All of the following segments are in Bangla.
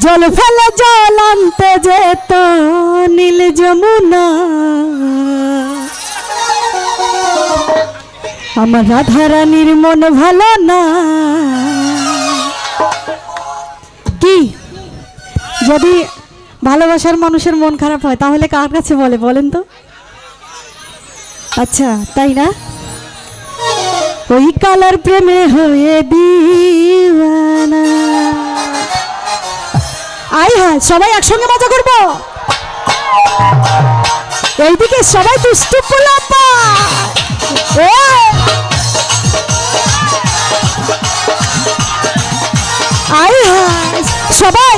জল ফেলে জল আনতে যেত নীল যমুনা, আমার রাধারানীর মন ভালো না। কি যদি ভালোবাসার মানুষের মন খারাপ হয় তাহলে কার কাছে বলে বলেন তো? আচ্ছা তাই না? ওই কালার প্রেমে হয়ে দিওয়ানা। আই হ্যাঁ, সবাই একসঙ্গে মজা করবো। এইদিকে সবাই দুষ্টু পোলাপা, আই হ্যাঁ সবাই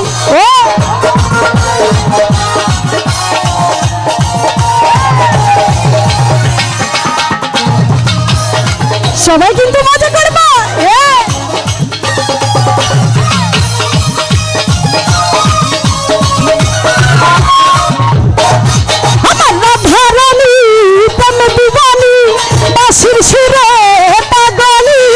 সবাই কিন্তু মজা করবো। আমার রাধারানী প্রেম দিবানী বাঁশির সুরে পাগলিনী।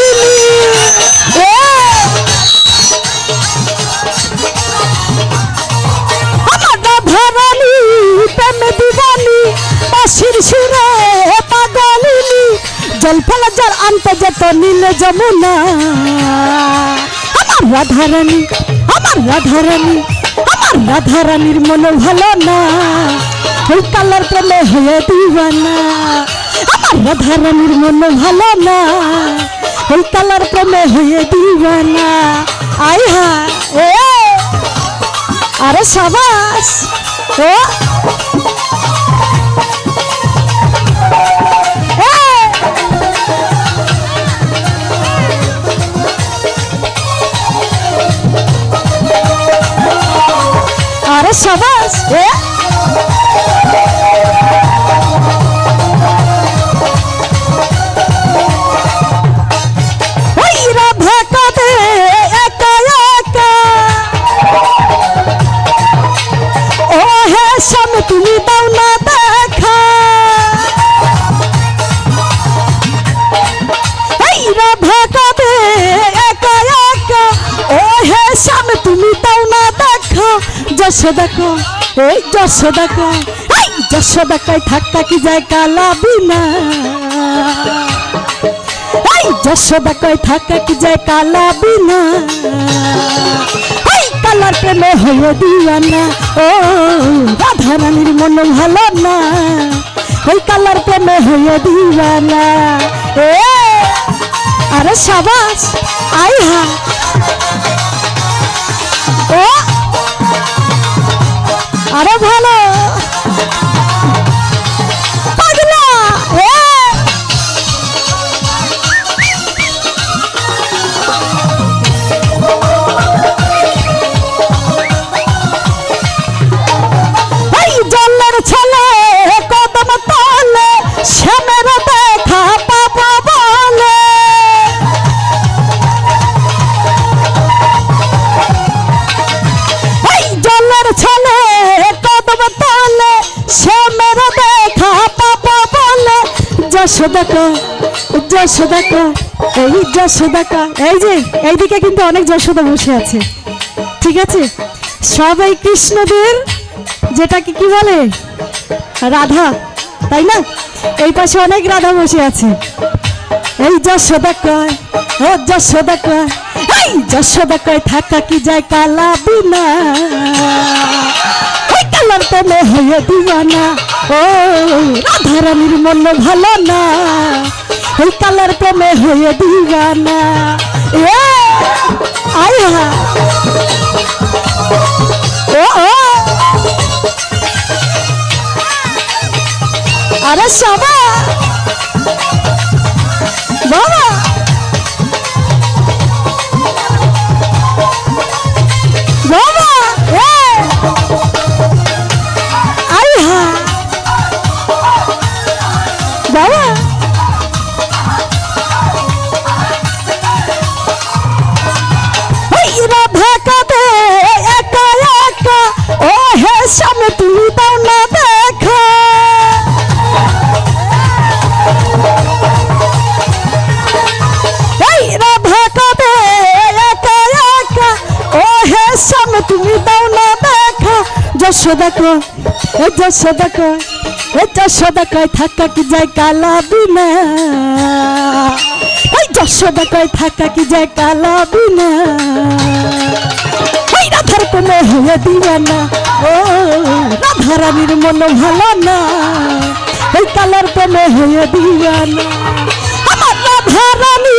আমার রাধারানী প্রেম দিবানী বাঁশির সুরে পাগলিনী, জল ফেলা জল আনতে যেত নীল যমুনা। আমার রাধারানী, আমার রাধারানী, আমার রাধারানীর মন ভালো না, ওই কালার প্রেমে হয়ে দিওয়ানা। আমার রাধারানীর মন ভালো না, ওই কালার প্রেমে হয়ে দিওয়ানা। আই হা এ আরে সাবাস ও আরে সাবাস ওই রাধা কাঁদে একা একা, ও হে স্বামী তুমি দাও না দেখা। এই রাধা কাঁদে একা একা, ও হে স্বামী তুমি দাও না দেখা। যশোদাকা এই যশোদাকা, এই যশোদাকায় থাকা কি যায় কালা বিনা। এই যশোদাকায় থাকা কি যায় কালা বিনা, এই কালার প্রেমে হয়ে দিওয়ানা। ও রাধারানীর মন ভালো না, ওই কালার প্রেমে হয়ে দিওয়ানা। এ আরে সাবাস আই হা ও আরে ভালো পাগলা এই জলের ছেলে কদম তলে শ্যামের দেখা পাবো বলে। এই জলের ছেলে কদম তলে শ্যামের দেখা পাবো বলে। যশোদাকা যশোদাকা এই যশোদাকা, এই যে এইদিকে কিন্তু অনেক যশোদা বসে আছে, ঠিক আছে? সবাই কৃষ্ণদের যেটাকে কি বলে রাধা, তাই না? এই পাশে অনেক রাধা বসে আছে। এই যশোদাকায় ও যশোদাকায়, এই যশোদাকায় থাকা কি যায় কালা বিনা, ওই কালার প্রেমে হয়ে দিওয়ানা। ও রাধারানীর মন ভালো না, ওই কালার প্রেমে হয়ে দিওয়ানা। এ আই হা ও আরে সাবা বাবা বাবা আই হা বাবা কয় এই যশোদা কয় এই যশোদা কয় থাকা কি যায় কালা বিনা এই যশোদা কয় থাকা কি যায় কালা বিনা এই রাধার প্রেমে হয়ে দিওয়ানা ও রাধারানীর মন ভালো না এই কালার প্রেমে হয়ে দিওয়ানা আমার রাধারানী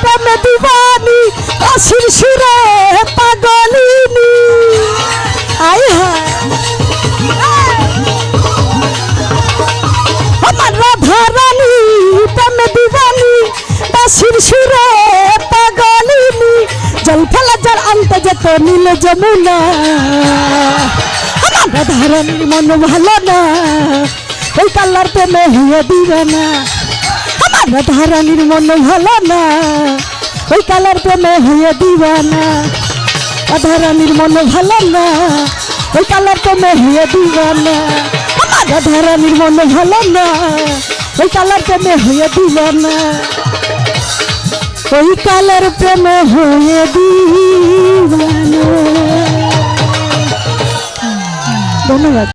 প্রেমে দিবানি অসির সুরে পাগলিনী আয় হায় আমার রাধারানী প্রেমে দিবানি অসির সুরে পাগলিনী জল ফেলা জল আনতে যেত নীল যমুনা আমার রাধারানীর মন ভালো না ওই কালার প্রেমে হয়ে দিবে না আমার রাধারানীর মন ভালো না ওই কালার প্রেমে হয়ে দিবে না রাধারানীর মন ভালো না ওই কালার প্রেমে হয়ে দিবে না আমার রাধারানীর মন ভালো না ওই কালার প্রেমে হয়ে দিবে না ওই কালার প্রেমে হয়ে দিবে না। ধন্যবাদ।